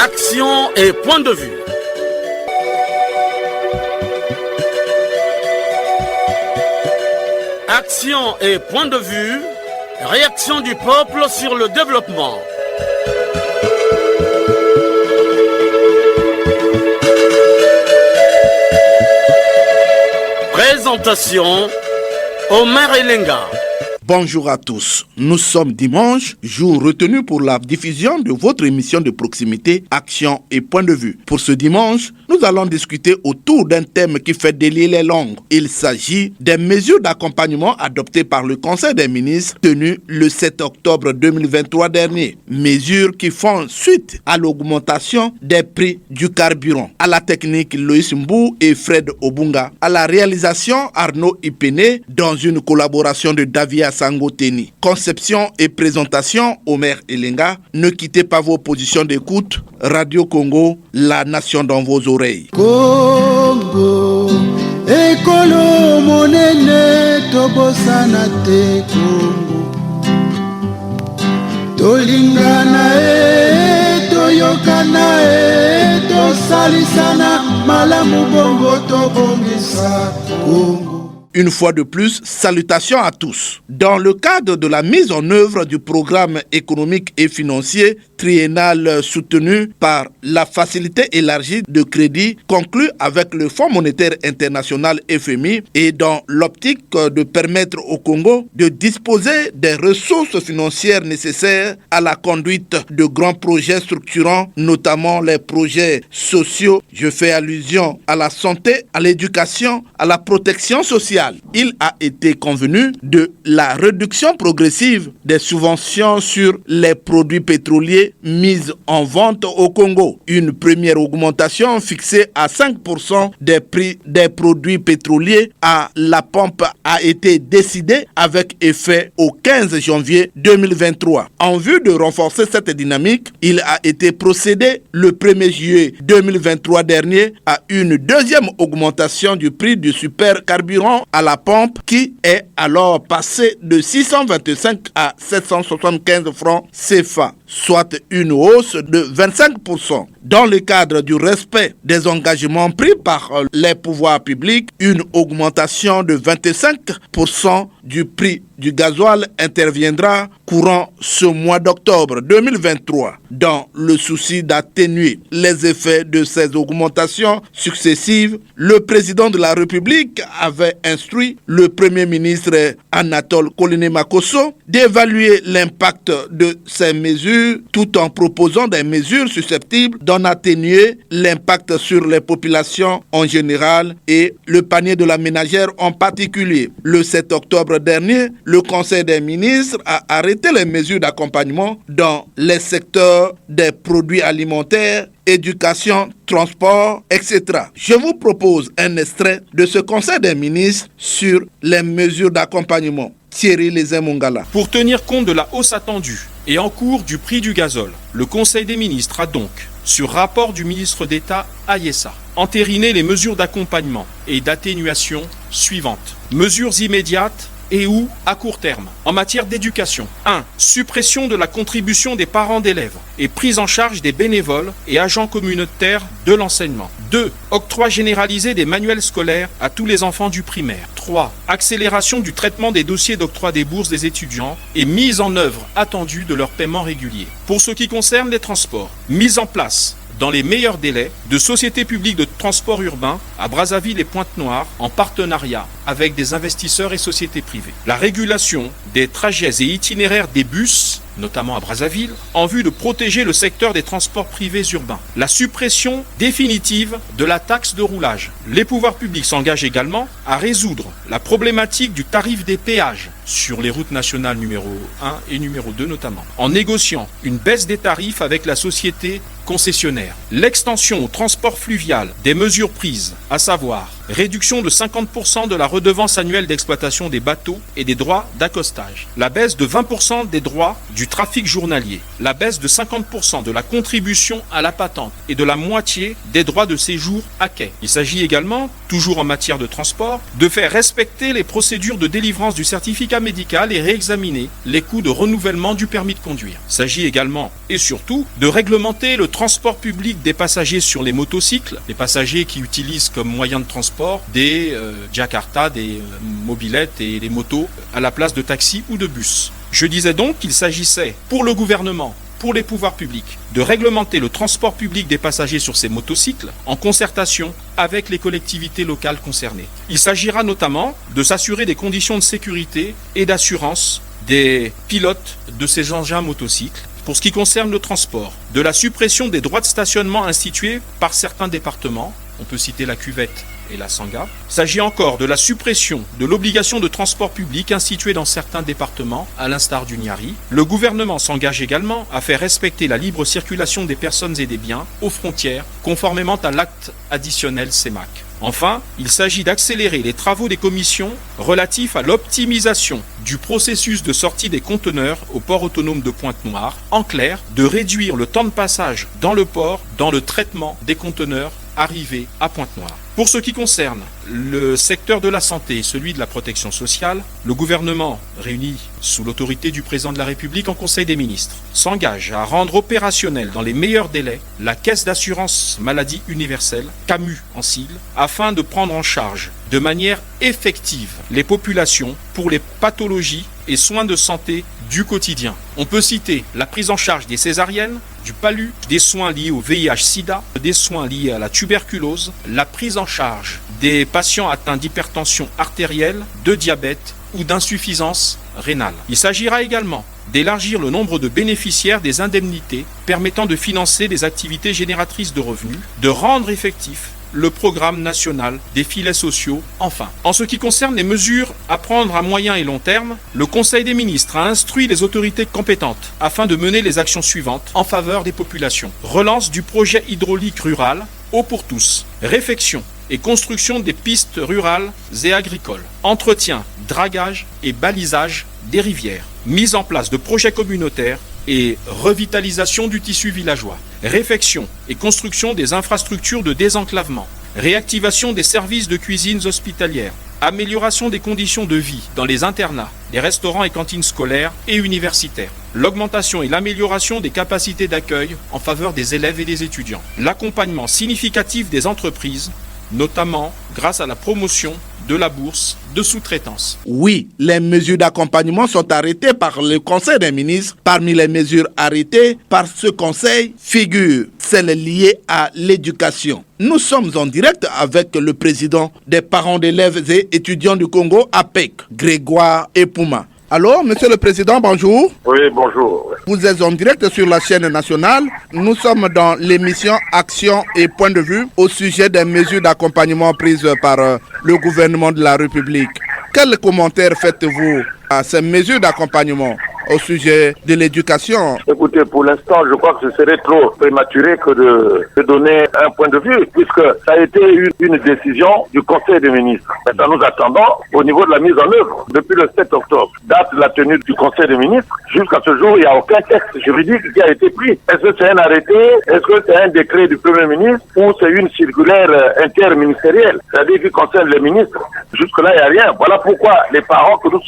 Action et point de vue. Action et point de vue. Réaction du peuple sur le développement. Présentation, Omar Elenga. Bonjour à tous. Nous sommes dimanche, jour retenu pour la diffusion de votre émission de proximité Action et point de vue. Pour ce dimanche, nous allons discuter autour d'un thème qui fait délier les langues. Il s'agit des mesures d'accompagnement adoptées par le Conseil des ministres tenu le 7 octobre 2023 dernier. Mesures qui font suite à l'augmentation des prix du carburant. À la technique, Loïs Mbou et Fred Obunga. À la réalisation, Arnaud Ipene dans une collaboration de Davia Sangoteni. Conception et présentation, Omer Elenga. Ne quittez pas vos positions d'écoute. Radio Congo, la nation dans vos oreilles. Congo, ekolo monene tobosana te Congo. Tolingana toyokana tosalisana malamu bongo tobongisa Congo. Une fois de plus, salutations à tous. Dans le cadre de la mise en œuvre du programme économique et financier triennal soutenu par la facilité élargie de crédit conclue avec le Fonds monétaire international FMI et dans l'optique de permettre au Congo de disposer des ressources financières nécessaires à la conduite de grands projets structurants, notamment les projets sociaux. Je fais allusion à la santé, à l'éducation, à la protection sociale. Il a été convenu de la réduction progressive des subventions sur les produits pétroliers mis en vente au Congo. Une première augmentation fixée à 5% des prix des produits pétroliers à la pompe a été décidée avec effet au 15 janvier 2023. En vue de renforcer cette dynamique, il a été procédé le 1er juillet 2023 dernier à une deuxième augmentation du prix du supercarburant à la pompe qui est alors passé de 625 à 775 francs CFA, soit une hausse de 25%. Dans le cadre du respect des engagements pris par les pouvoirs publics, une augmentation de 25% du prix du gasoil interviendra courant ce mois d'octobre 2023. Dans le souci d'atténuer les effets de ces augmentations successives, le président de la République avait instruit le Premier ministre Anatole Koloné-Makosso d'évaluer l'impact de ces mesures tout en proposant des mesures susceptibles d'en atténuer l'impact sur les populations en général et le panier de la ménagère en particulier. Le 7 octobre dernier, le Conseil des ministres a arrêté les mesures d'accompagnement dans les secteurs des produits alimentaires, éducation, transport, etc. Je vous propose un extrait de ce Conseil des ministres sur les mesures d'accompagnement. Thierry Lézé-Mongala. Pour tenir compte de la hausse attendue et en cours du prix du gazole, le Conseil des ministres a donc, sur rapport du ministre d'État Ayessa, entériné les mesures d'accompagnement et d'atténuation suivantes. Mesures immédiates et ou à court terme. En matière d'éducation, 1. Suppression de la contribution des parents d'élèves et prise en charge des bénévoles et agents communautaires de l'enseignement. 2. Octroi généralisé des manuels scolaires à tous les enfants du primaire. 3. Accélération du traitement des dossiers d'octroi des bourses des étudiants et mise en œuvre attendue de leur paiement régulier. Pour ce qui concerne les transports, mise en place dans les meilleurs délais de sociétés publiques de transport urbain à Brazzaville et Pointe-Noire en partenariat avec des investisseurs et sociétés privées. La régulation des trajets et itinéraires des bus, notamment à Brazzaville, en vue de protéger le secteur des transports privés urbains. La suppression définitive de la taxe de roulage. Les pouvoirs publics s'engagent également à résoudre la problématique du tarif des péages sur les routes nationales numéro 1 et numéro 2 notamment, en négociant une baisse des tarifs avec la société concessionnaire. L'extension au transport fluvial des mesures prises, à savoir réduction de 50% de la redevance annuelle d'exploitation des bateaux et des droits d'accostage, la baisse de 20% des droits du trafic journalier, la baisse de 50% de la contribution à la patente et de la moitié des droits de séjour à quai. Il s'agit également, toujours en matière de transport, de faire respecter les procédures de délivrance du certificat médical et réexaminer les coûts de renouvellement du permis de conduire. Il s'agit également et surtout de réglementer le transport public des passagers sur les motocycles, les passagers qui utilisent comme moyen de transport des Jakarta, des mobylettes et des motos à la place de taxis ou de bus. Je disais donc qu'il s'agissait pour le gouvernement, pour les pouvoirs publics, de réglementer le transport public des passagers sur ces motocycles en concertation avec les collectivités locales concernées. Il s'agira notamment de s'assurer des conditions de sécurité et d'assurance des pilotes de ces engins motocycles. Pour ce qui concerne le transport, de la suppression des droits de stationnement institués par certains départements, on peut citer la Cuvette et la Sangha. Il s'agit encore de la suppression de l'obligation de transport public instituée dans certains départements, à l'instar du Niari. Le gouvernement s'engage également à faire respecter la libre circulation des personnes et des biens aux frontières, conformément à l'acte additionnel CEMAC. Enfin, il s'agit d'accélérer les travaux des commissions relatifs à l'optimisation du processus de sortie des conteneurs au port autonome de Pointe-Noire. En clair, de réduire le temps de passage dans le port dans le traitement des conteneurs arrivés à Pointe-Noire. Pour ce qui concerne le secteur de la santé et celui de la protection sociale, le gouvernement, réuni sous l'autorité du président de la République en Conseil des ministres, s'engage à rendre opérationnelle dans les meilleurs délais la caisse d'assurance maladie universelle, CAMU en sigle, afin de prendre en charge de manière effective les populations pour les pathologies et soins de santé du quotidien. On peut citer la prise en charge des césariennes, du palu, des soins liés au VIH-Sida, des soins liés à la tuberculose, la prise en charge des patients atteints d'hypertension artérielle, de diabète ou d'insuffisance rénale. Il s'agira également d'élargir le nombre de bénéficiaires des indemnités permettant de financer des activités génératrices de revenus, de rendre effectif le programme national des filets sociaux. Enfin, en ce qui concerne les mesures à prendre à moyen et long terme, le Conseil des ministres a instruit les autorités compétentes afin de mener les actions suivantes en faveur des populations. Relance du projet hydraulique rural, eau pour tous, réfection et construction des pistes rurales et agricoles, entretien, dragage et balisage des rivières, mise en place de projets communautaires et revitalisation du tissu villageois, réfection et construction des infrastructures de désenclavement, réactivation des services de cuisines hospitalières, amélioration des conditions de vie dans les internats, les restaurants et cantines scolaires et universitaires, l'augmentation et l'amélioration des capacités d'accueil en faveur des élèves et des étudiants, l'accompagnement significatif des entreprises, notamment grâce à la promotion de la bourse de sous-traitance. Oui, les mesures d'accompagnement sont arrêtées par le Conseil des ministres. Parmi les mesures arrêtées par ce Conseil figurent celles liées à l'éducation. Nous sommes en direct avec le président des parents d'élèves et étudiants du Congo, APEC, Grégoire Epouma. Alors, Monsieur le Président, bonjour. Oui, bonjour. Vous êtes en direct sur la chaîne nationale. Nous sommes dans l'émission Action et Point de vue au sujet des mesures d'accompagnement prises par le gouvernement de la République. Quel commentaire faites-vous à ces mesures d'accompagnement au sujet de l'éducation? Écoutez, pour l'instant, je crois que ce serait trop prématuré que de donner un point de vue, puisque ça a été une décision du Conseil des ministres. Maintenant, nous attendons au niveau de la mise en œuvre. Depuis le 7 octobre, date de la tenue du Conseil des ministres, jusqu'à ce jour, il n'y a aucun texte juridique qui a été pris. Est-ce que c'est un arrêté? Est-ce que c'est un décret du Premier ministre? Ou c'est une circulaire interministérielle, c'est-à-dire qui concerne les ministres? Jusque-là, il n'y a rien. Voilà pourquoi les parents que nous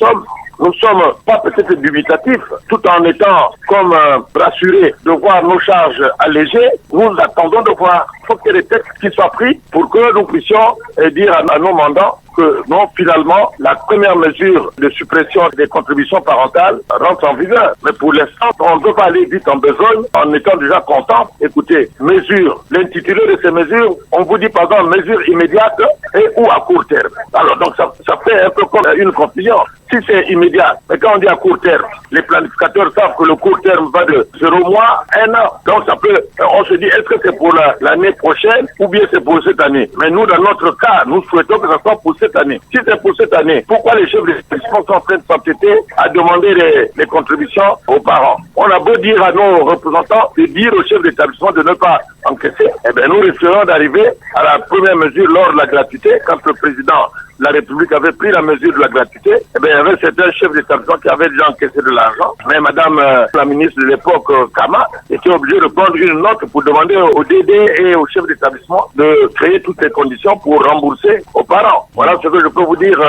sommes pas peut-être dubitatifs, tout en étant comme rassurés de voir nos charges allégées. Nous attendons de voir. Il faut qu'il y ait des textes qui soient pris pour que nous puissions dire à nos mandants que non, finalement, la première mesure de suppression des contributions parentales rentre en vigueur. Mais pour l'instant, on ne peut pas aller vite en besogne en étant déjà content. Écoutez, mesures, l'intitulé de ces mesures, on vous dit par exemple mesures immédiates et ou à court terme. Alors donc ça fait un peu comme une confusion. Si c'est immédiat, mais quand on dit à court terme, les planificateurs savent que le court terme va de 0 mois, 1 an. Donc ça peut, on se dit, est-ce que c'est pour l'année l'année prochaine ou bien c'est pour cette année. Mais nous, dans notre cas, nous souhaitons que ça soit pour cette année. Si c'est pour cette année, pourquoi les chefs d'établissement sont en train de s'entêter à demander les contributions aux parents? On a beau dire à nos représentants de dire aux chefs d'établissement de ne pas encaisser. Eh bien, nous risquerons d'arriver à la première mesure lors de la gratuité, quand le président la République avait pris la mesure de la gratuité, eh bien, il y avait certains chefs d'établissement qui avaient déjà encaissé de l'argent. Mais madame la ministre de l'époque, Kama, était obligée de prendre une note pour demander aux DD et aux chefs d'établissement de créer toutes les conditions pour rembourser aux parents. Voilà ce que je peux vous dire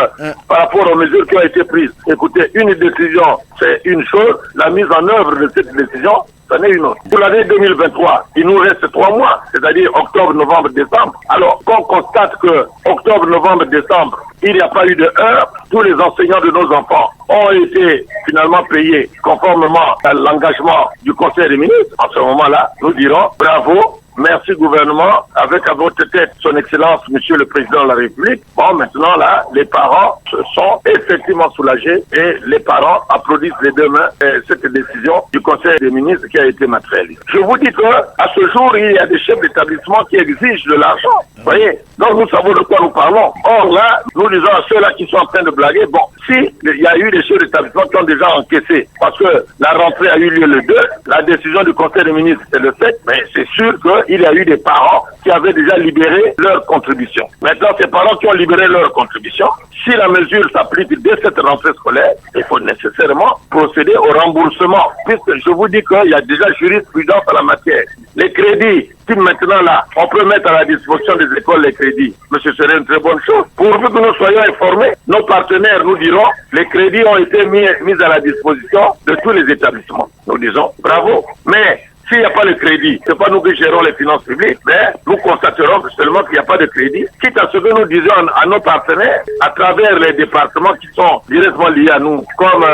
par rapport aux mesures qui ont été prises. Écoutez, une décision, c'est une chose. La mise en œuvre de cette décision, c'en est une autre. Pour l'année 2023, il nous reste 3 mois, c'est-à-dire octobre, novembre, décembre. Alors, qu'on constate que octobre, novembre, décembre, il n'y a pas eu de heure, tous les enseignants de nos enfants ont été finalement payés conformément à l'engagement du Conseil des ministres. En ce moment-là, nous dirons bravo. Merci gouvernement, avec à votre tête son Excellence Monsieur le Président de la République. Bon, maintenant là, les parents se sont effectivement soulagés et les parents applaudissent les deux mains cette décision du Conseil des ministres qui a été matérialisée. Je vous dis que à ce jour, il y a des chefs d'établissement qui exigent de l'argent. Vous voyez, donc nous savons de quoi nous parlons. Or là, nous disons à ceux-là qui sont en train de blaguer, bon, si il y a eu des chefs d'établissement qui ont déjà encaissé, parce que la rentrée a eu lieu le 2, la décision du Conseil des ministres c'est le 7, mais c'est sûr qu'il y a eu des parents qui avaient déjà libéré leur contribution. Maintenant, ces parents qui ont libéré leur contribution, si la mesure s'applique dès cette rentrée scolaire, il faut nécessairement procéder au remboursement, puisque je vous dis qu'il y a déjà jurisprudence en la matière. Les crédits, si maintenant là, on peut mettre à la disposition des écoles les crédits, mais ce serait une très bonne chose. Pourvu que nous soyons informés, nos partenaires nous diront, les crédits ont été mis à la disposition de tous les établissements. Nous disons bravo. Mais s'il n'y a pas de crédit, c'est pas nous qui gérons les finances publiques, mais nous constaterons seulement qu'il n'y a pas de crédit, quitte à ce que nous disons à nos partenaires, à travers les départements qui sont directement liés à nous, comme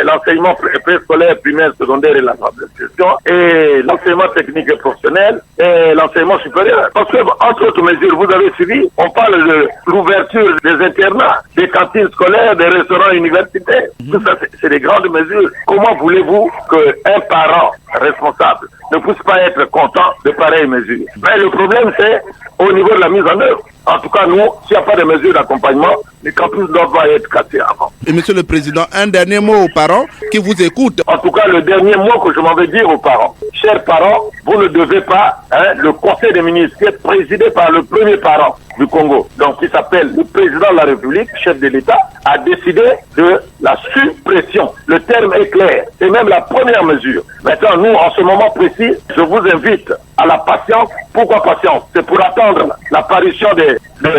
l'enseignement préscolaire, primaire, secondaire et l'alphabétisation, et l'enseignement technique et professionnel, et l'enseignement supérieur. Parce que, entre autres mesures, vous avez suivi, on parle de l'ouverture des internats, des cantines scolaires, des restaurants universitaires. Tout ça, c'est des grandes mesures. Comment voulez-vous qu'un parent responsable ne puisse pas être content de pareilles mesures? Mais le problème, c'est au niveau de la mise en œuvre. En tout cas, nous, s'il n'y a pas de mesures d'accompagnement, les campus doivent pas être cassés avant. Et Monsieur le Président, un dernier mot aux parents qui vous écoutent. En tout cas, le dernier mot que je m'en vais dire aux parents. Chers parents, vous ne devez pas, le Conseil des ministres qui est présidé par le premier parent du Congo, donc qui s'appelle le président de la République, chef de l'État, a décidé de la suppression. Le terme est clair. C'est même la première mesure. Maintenant, nous, en ce moment précis, je vous invite à la patience. Pourquoi patience? C'est pour attendre l'apparition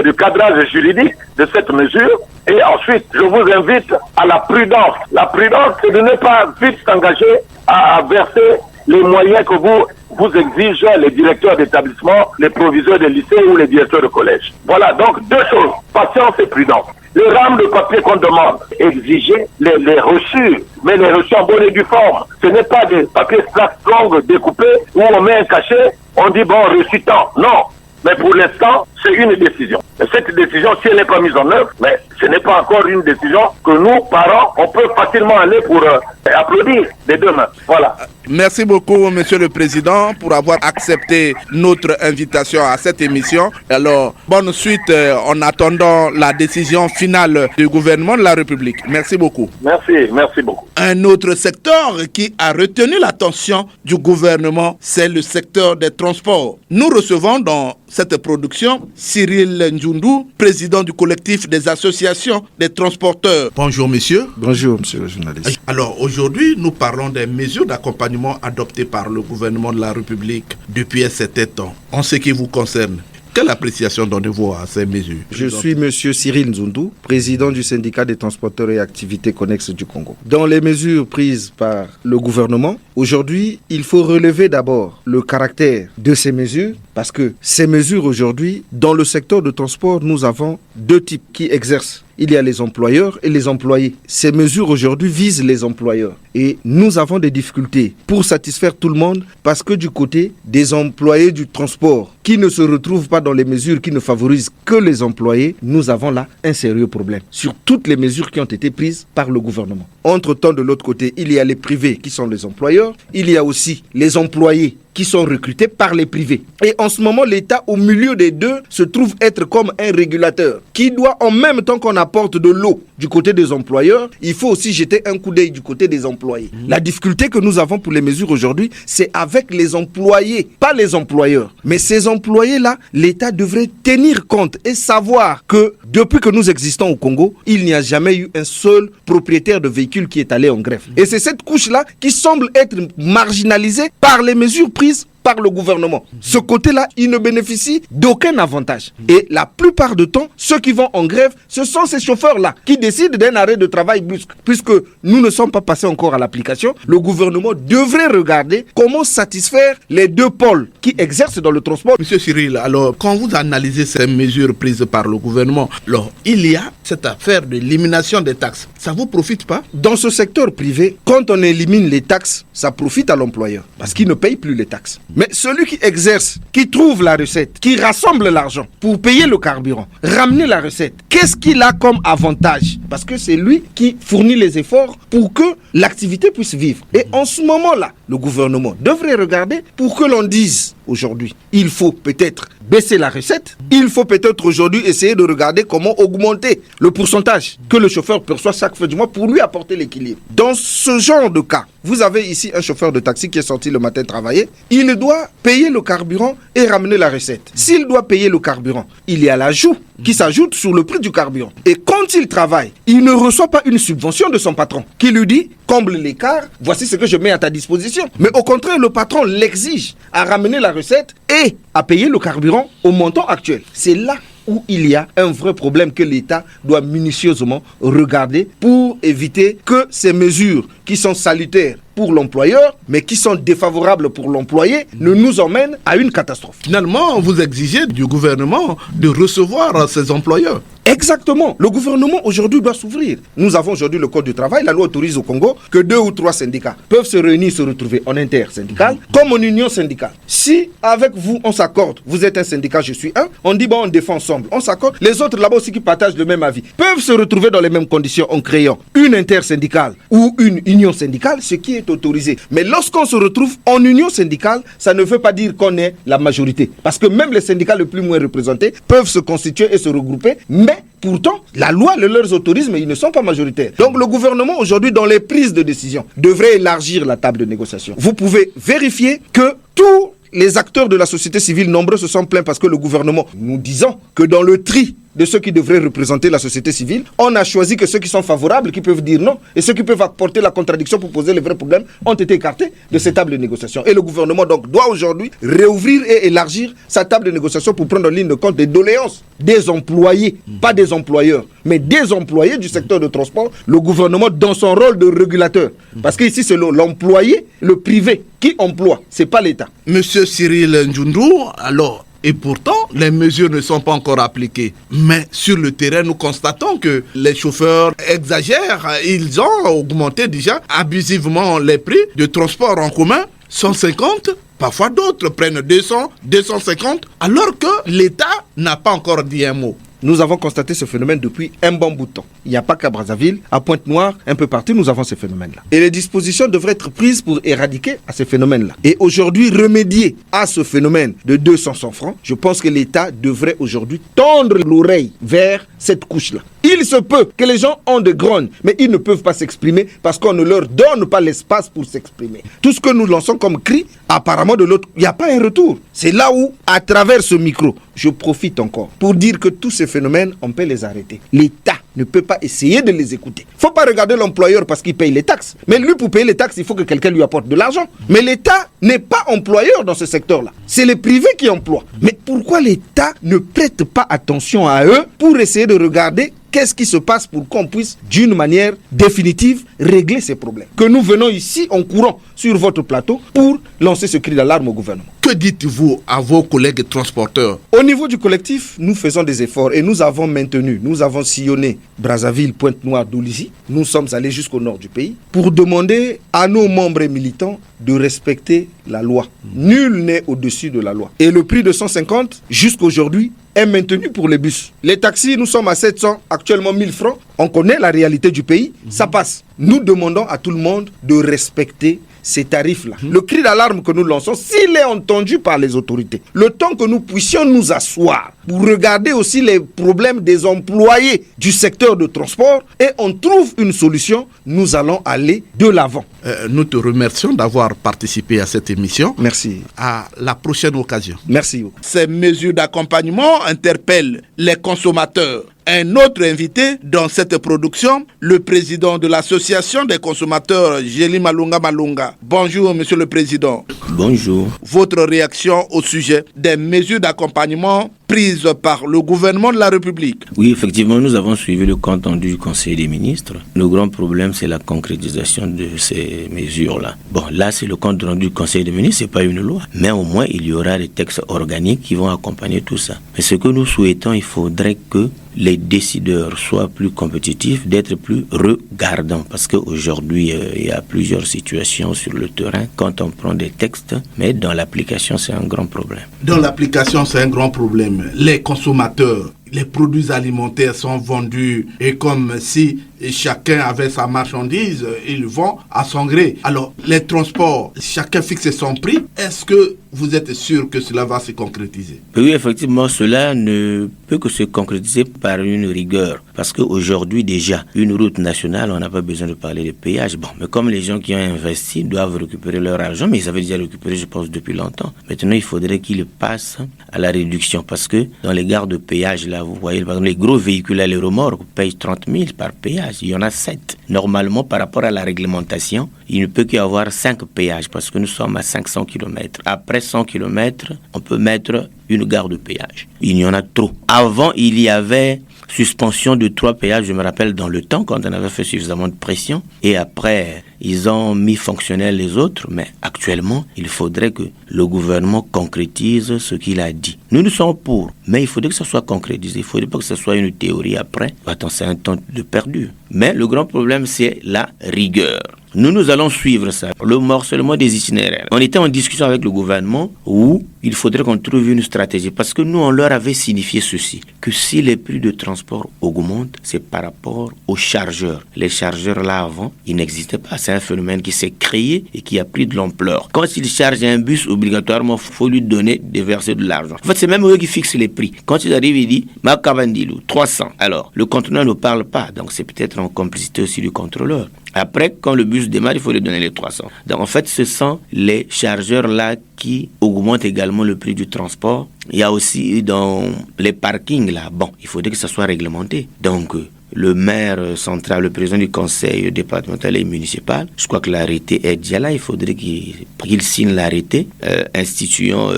du cadrage juridique de cette mesure. Et ensuite, je vous invite à la prudence. La prudence, c'est de ne pas vite s'engager à verser les moyens que vous exigent les directeurs d'établissement, les proviseurs de lycée ou les directeurs de collège. Voilà, donc deux choses, patience et prudence. Le rame de papier qu'on demande, exiger les reçus, mais les reçus en bonne et due forme. Ce n'est pas des papiers strong découpés où on met un cachet, on dit bon, reçu tant. Non. Mais pour l'instant, c'est une décision. Et cette décision, si elle n'est pas mise en œuvre, mais ce n'est pas encore une décision que nous, parents, on peut facilement aller pour applaudir des deux mains. Voilà. Merci beaucoup, Monsieur le Président, pour avoir accepté notre invitation à cette émission. Alors, bonne suite en attendant la décision finale du gouvernement de la République. Merci beaucoup. Merci beaucoup. Un autre secteur qui a retenu l'attention du gouvernement, c'est le secteur des transports. Nous recevons dans cette production Cyril Njoundou, président du collectif des associations des transporteurs. Bonjour, monsieur. Bonjour, monsieur le journaliste. Alors, aujourd'hui, nous parlons des mesures d'accompagnement adoptées par le gouvernement de la République depuis un certain temps. En ce qui vous concerne, quelle appréciation donnez-vous à ces mesures? Je suis monsieur Cyril Njoundou, président du syndicat des transporteurs et activités connexes du Congo. Dans les mesures prises par le gouvernement, aujourd'hui, il faut relever d'abord le caractère de ces mesures, parce que ces mesures aujourd'hui, dans le secteur de transport, nous avons deux types qui exercent. Il y a les employeurs et les employés. Ces mesures aujourd'hui visent les employeurs. Et nous avons des difficultés pour satisfaire tout le monde parce que du côté des employés du transport qui ne se retrouvent pas dans les mesures qui ne favorisent que les employés, nous avons là un sérieux problème sur toutes les mesures qui ont été prises par le gouvernement. Entre-temps, de l'autre côté, il y a les privés qui sont les employeurs. Il y a aussi les employés qui sont recrutés par les privés. Et en ce moment, l'État, au milieu des deux, se trouve être comme un régulateur qui doit, en même temps qu'on apporte de l'eau du côté des employeurs, il faut aussi jeter un coup d'œil du côté des employés. La difficulté que nous avons pour les mesures aujourd'hui, c'est avec les employés, pas les employeurs. Mais ces employés-là, l'État devrait tenir compte et savoir que depuis que nous existons au Congo, il n'y a jamais eu un seul propriétaire de véhicule qui est allé en grève. Et c'est cette couche-là qui semble être marginalisée par les mesures prises par le gouvernement. Ce côté-là, il ne bénéficie d'aucun avantage. Et la plupart du temps, ceux qui vont en grève, ce sont ces chauffeurs-là qui décident d'un arrêt de travail brusque. Puisque nous ne sommes pas passés encore à l'application, le gouvernement devrait regarder comment satisfaire les deux pôles qui exercent dans le transport. Monsieur Cyril, alors, quand vous analysez ces mesures prises par le gouvernement, alors, il y a cette affaire de l'élimination des taxes. Ça ne vous profite pas? Dans ce secteur privé, quand on élimine les taxes, ça profite à l'employeur parce qu'il ne paye plus les taxes. Mais celui qui exerce, qui trouve la recette, qui rassemble l'argent pour payer le carburant, ramener la recette, qu'est-ce qu'il a comme avantage? Parce que c'est lui qui fournit les efforts pour que l'activité puisse vivre. Et en ce moment-là, le gouvernement devrait regarder pour que l'on dise aujourd'hui, il faut peut-être baisser la recette, il faut peut-être aujourd'hui essayer de regarder comment augmenter le pourcentage que le chauffeur perçoit chaque fin du mois pour lui apporter l'équilibre. Dans ce genre de cas, vous avez ici un chauffeur de taxi qui est sorti le matin travailler, il doit payer le carburant et ramener la recette. S'il doit payer le carburant, il y a l'ajout qui s'ajoute sur le prix du carburant. Et quand il travaille, il ne reçoit pas une subvention de son patron qui lui dit « comble l'écart, voici ce que je mets à ta disposition ». Mais au contraire, le patron l'exige à ramener la recette et à payer le carburant au montant actuel. C'est là où il y a un vrai problème que l'État doit minutieusement regarder pour éviter que ces mesures qui sont salutaires pour l'employeur, mais qui sont défavorables pour l'employé, ne nous emmènent à une catastrophe. Finalement, vous exigez du gouvernement de recevoir ces employeurs. Exactement. Le gouvernement aujourd'hui doit s'ouvrir. Nous avons aujourd'hui le Code du travail. La loi autorise au Congo que 2 ou 3 syndicats peuvent se réunir, se retrouver en intersyndical, comme en union syndicale. Si avec vous, on s'accorde, vous êtes un syndicat, je suis un, on dit bon, on défend ensemble, on s'accorde. Les autres là-bas aussi qui partagent le même avis peuvent se retrouver dans les mêmes conditions en créant une intersyndicale ou une union syndicale, ce qui est autorisé. Mais lorsqu'on se retrouve en union syndicale, ça ne veut pas dire qu'on est la majorité. Parce que même les syndicats les plus moins représentés peuvent se constituer et se regrouper, mais pourtant, la loi leur autorise, mais ils ne sont pas majoritaires. Donc le gouvernement, aujourd'hui, dans les prises de décision, devrait élargir la table de négociation. Vous pouvez vérifier que tous les acteurs de la société civile, nombreux se sont plaints parce que le gouvernement, nous disons que dans le tri de ceux qui devraient représenter la société civile, on a choisi que ceux qui sont favorables, qui peuvent dire non, et ceux qui peuvent apporter la contradiction pour poser les vrais problèmes, ont été écartés de cette table de négociation. Et le gouvernement donc doit aujourd'hui réouvrir et élargir sa table de négociation pour prendre en ligne de compte des doléances des employés, pas des employeurs, mais des employés du secteur de transport, le gouvernement dans son rôle de régulateur. Parce qu'ici c'est l'employé, le privé qui emploie, c'est pas l'État. Monsieur Cyril Njoundou, alors, et pourtant, les mesures ne sont pas encore appliquées. Mais sur le terrain, nous constatons que les chauffeurs exagèrent. Ils ont augmenté déjà abusivement les prix de transport en commun. 150, parfois d'autres prennent 200, 250, alors que l'État n'a pas encore dit un mot. Nous avons constaté ce phénomène depuis un bon bout de temps. Il n'y a pas qu'à Brazzaville, à Pointe-Noire, un peu partout, nous avons ces phénomènes-là. Et les dispositions devraient être prises pour éradiquer à ces phénomènes-là. Et aujourd'hui, remédier à ce phénomène de 200 francs, je pense que l'État devrait aujourd'hui tendre l'oreille vers cette couche-là. Il se peut que les gens ont des grognes, mais ils ne peuvent pas s'exprimer parce qu'on ne leur donne pas l'espace pour s'exprimer. Tout ce que nous lançons comme cri, apparemment de l'autre, il n'y a pas un retour. C'est là où, à travers ce micro, je profite encore pour dire que tous ces phénomènes, on peut les arrêter. L'État ne peut pas essayer de les écouter. Il ne faut pas regarder l'employeur parce qu'il paye les taxes. Mais lui, pour payer les taxes, il faut que quelqu'un lui apporte de l'argent. Mais l'État n'est pas employeur dans ce secteur-là. C'est les privés qui emploient. Mais pourquoi l'État ne prête pas attention à eux pour essayer de regarder qu'est-ce qui se passe pour qu'on puisse, d'une manière définitive, régler ces problèmes? Que nous venons ici en courant sur votre plateau pour lancer ce cri d'alarme au gouvernement. Que dites-vous à vos collègues transporteurs? Au niveau du collectif, nous faisons des efforts et nous avons maintenu, nous avons sillonné Brazzaville, Pointe-Noire, Doulizi. Nous sommes allés jusqu'au nord du pays pour demander à nos membres et militants de respecter la loi. Nul n'est au-dessus de la loi. Et le prix de 150, jusqu'aujourd'hui, est maintenu pour les bus. Les taxis, nous sommes à 700, actuellement 1000 francs. On connaît la réalité du pays, ça passe. Nous demandons à tout le monde de respecter ces tarifs-là. Le cri d'alarme que nous lançons, s'il est entendu par les autorités, le temps que nous puissions nous asseoir pour regarder aussi les problèmes des employés du secteur de transport et on trouve une solution, nous allons aller de l'avant. Nous te remercions d'avoir participé à cette émission. Merci. À la prochaine occasion. Merci. Ces mesures d'accompagnement interpellent les consommateurs. Un autre invité dans cette production, le président de l'association des consommateurs, Géli Malunga Malunga. Bonjour, monsieur le président. Bonjour. Votre réaction au sujet des mesures d'accompagnement prises par le gouvernement de la République? Oui, effectivement, nous avons suivi le compte rendu du Conseil des ministres. Le grand problème, c'est la concrétisation de ces mesures-là. Bon, là, c'est le compte rendu du Conseil des ministres, c'est pas une loi. Mais au moins, il y aura des textes organiques qui vont accompagner tout ça. Mais ce que nous souhaitons, il faudrait que les décideurs soient plus compétitifs, d'être plus regardants. Parce qu'aujourd'hui, il y a plusieurs situations sur le terrain quand on prend des textes, mais dans l'application, c'est un grand problème. Dans l'application, c'est un grand problème. Les consommateurs, les produits alimentaires sont vendus et comme si chacun avait sa marchandise, ils vont à son gré. Alors, les transports, chacun fixe son prix. Est-ce que vous êtes sûr que cela va se concrétiser? Oui, effectivement, cela ne peut que se concrétiser par une rigueur. Parce qu'aujourd'hui, déjà, une route nationale, on n'a pas besoin de parler de péage. Bon, mais comme les gens qui ont investi doivent récupérer leur argent, mais ils avaient déjà récupéré, je pense, depuis longtemps. Maintenant, il faudrait qu'ils passent à la réduction. Parce que dans les gares de péage, là, vous voyez, par exemple, les gros véhicules à les remorques payent 30 000 par péage. Il y en a 7. Normalement, par rapport à la réglementation, il ne peut qu'y avoir 5 péages parce que nous sommes à 500 km. Après 100 km, on peut mettre une gare de péage. Il y en a trop. Avant, il y avait suspension de 3 péages, je me rappelle, dans le temps, quand on avait fait suffisamment de pression. Et après, ils ont mis fonctionnels les autres. Mais actuellement, il faudrait que le gouvernement concrétise ce qu'il a dit. Nous sommes pour, mais il faudrait que ça soit concrétisé. Il ne faudrait pas que ce soit une théorie après. Attends, c'est un temps de perdu. Mais le grand problème, c'est la rigueur. Nous allons suivre ça, le morcellement des itinéraires. On était en discussion avec le gouvernement où il faudrait qu'on trouve une stratégie parce que nous, on leur avait signifié ceci, que si les prix de transport augmentent, c'est par rapport aux chargeurs. Les chargeurs là avant, ils n'existaient pas. C'est un phénomène qui s'est créé et qui a pris de l'ampleur. Quand ils chargent un bus, obligatoirement, il faut lui donner, déverser de l'argent. En fait, c'est même eux qui fixent les prix. Quand ils arrivent, ils disent « Makabandilou, 300 ». Alors, le contrôleur ne parle pas, donc c'est peut-être en complicité aussi du contrôleur. Après, quand le bus démarre, il faut lui donner les 300. Donc, en fait, ce sont les chargeurs-là qui augmentent également le prix du transport. Il y a aussi dans les parkings, là, bon, il faudrait que ça soit réglementé. Donc, le maire central, le président du conseil départemental et municipal, je crois que l'arrêté est déjà là, il faudrait qu'il signe l'arrêté, instituant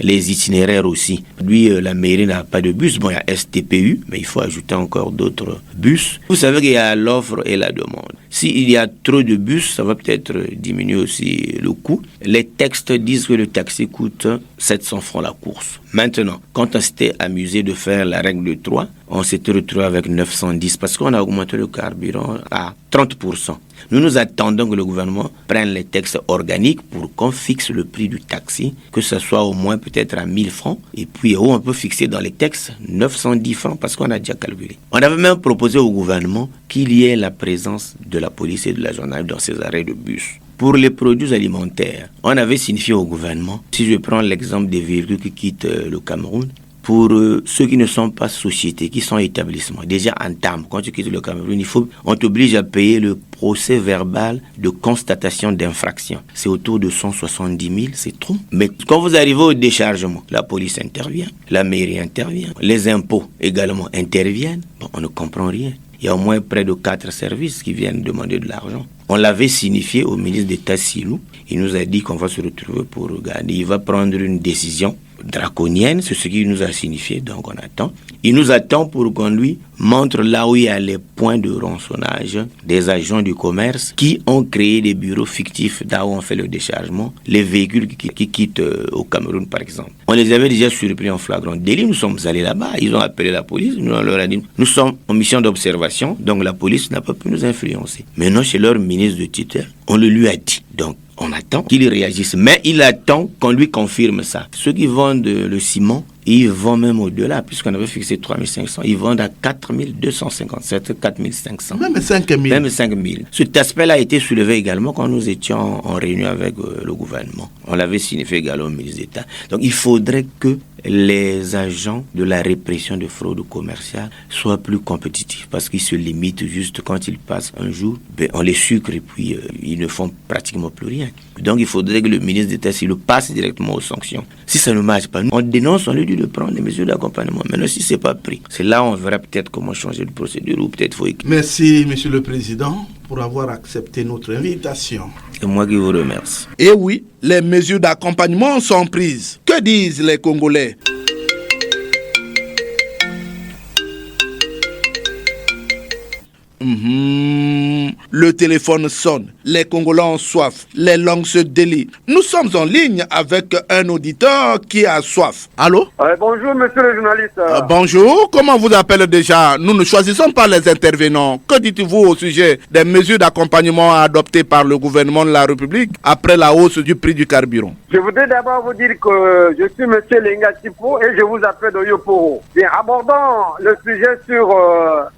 les itinéraires aussi. Lui, la mairie n'a pas de bus, bon, il y a STPU, mais il faut ajouter encore d'autres bus. Vous savez qu'il y a l'offre et la demande. S'il y a trop de bus, ça va peut-être diminuer aussi le coût. Les textes disent que le taxi coûte 700 francs la course. Maintenant, quand on s'était amusé de faire la règle de 3, on s'était retrouvé avec 910 parce qu'on a augmenté le carburant à 30%. Nous attendons que le gouvernement prenne les textes organiques pour qu'on fixe le prix du taxi, que ce soit au moins peut-être à 1000 francs. Et puis, on peut fixer dans les textes 910 francs parce qu'on a déjà calculé. On avait même proposé au gouvernement qu'il y ait la présence de la police et de la gendarmerie dans ces arrêts de bus. Pour les produits alimentaires, on avait signifié au gouvernement, si je prends l'exemple des véhicules qui quittent le Cameroun, pour ceux qui ne sont pas sociétés, qui sont établissements, déjà en termes, quand tu quittes le Cameroun, on t'oblige à payer le procès verbal de constatation d'infraction. C'est autour de 170 000, c'est trop. Mais quand vous arrivez au déchargement, la police intervient, la mairie intervient, les impôts également interviennent. Bon, on ne comprend rien. Il y a au moins près de 4 services qui viennent demander de l'argent. On l'avait signifié au ministre d'État Silou. Il nous a dit qu'on va se retrouver pour regarder. Il va prendre une décision draconienne, c'est ce qu'il nous a signifié, donc on attend. Il nous attend pour qu'on lui montre là où il y a les points de rançonnage des agents du commerce qui ont créé des bureaux fictifs là où on fait le déchargement, les véhicules qui quittent au Cameroun par exemple. On les avait déjà surpris en flagrant délit, nous sommes allés là-bas, ils ont appelé la police, nous on leur a dit, nous sommes en mission d'observation, donc la police n'a pas pu nous influencer. Maintenant chez leur ministre de tutelle, on le lui a dit. Donc On attend qu'il réagisse, mais il attend qu'on lui confirme ça. Ceux qui vendent le ciment, ils vendent même au-delà, puisqu'on avait fixé 3500. Ils vendent à 4257, 4500. Même 5000. Même 5000. Cet aspect-là a été soulevé également quand nous étions en réunion avec le gouvernement. On l'avait signifié également au ministre d'État. Donc il faudrait que les agents de la répression de fraude commerciale soient plus compétitifs, parce qu'ils se limitent juste quand ils passent un jour, on les sucre et puis ils ne font pratiquement plus rien. Donc il faudrait que le ministre d'État s'il le passe directement aux sanctions. Si ça ne marche pas, on dénonce, on lui dit de prendre des mesures d'accompagnement. Maintenant, si ce n'est pas pris, c'est là où on verra peut-être comment changer de procédure ou peut-être faut écrire. Merci, Monsieur le Président, pour avoir accepté notre invitation. C'est moi qui vous remercie. Et oui, les mesures d'accompagnement sont prises. Que disent les Congolais? Le téléphone sonne, les Congolais ont soif, les langues se délient. Nous sommes en ligne avec un auditeur qui a soif. Allô? Bonjour, monsieur le journaliste. Bonjour, comment vous appelez déjà? Nous ne choisissons pas les intervenants. Que dites-vous au sujet des mesures d'accompagnement adoptées par le gouvernement de la République après la hausse du prix du carburant? Je voudrais d'abord vous dire que je suis monsieur Lenga Tipo et je vous appelle de Yoporo. Bien, abordant le sujet sur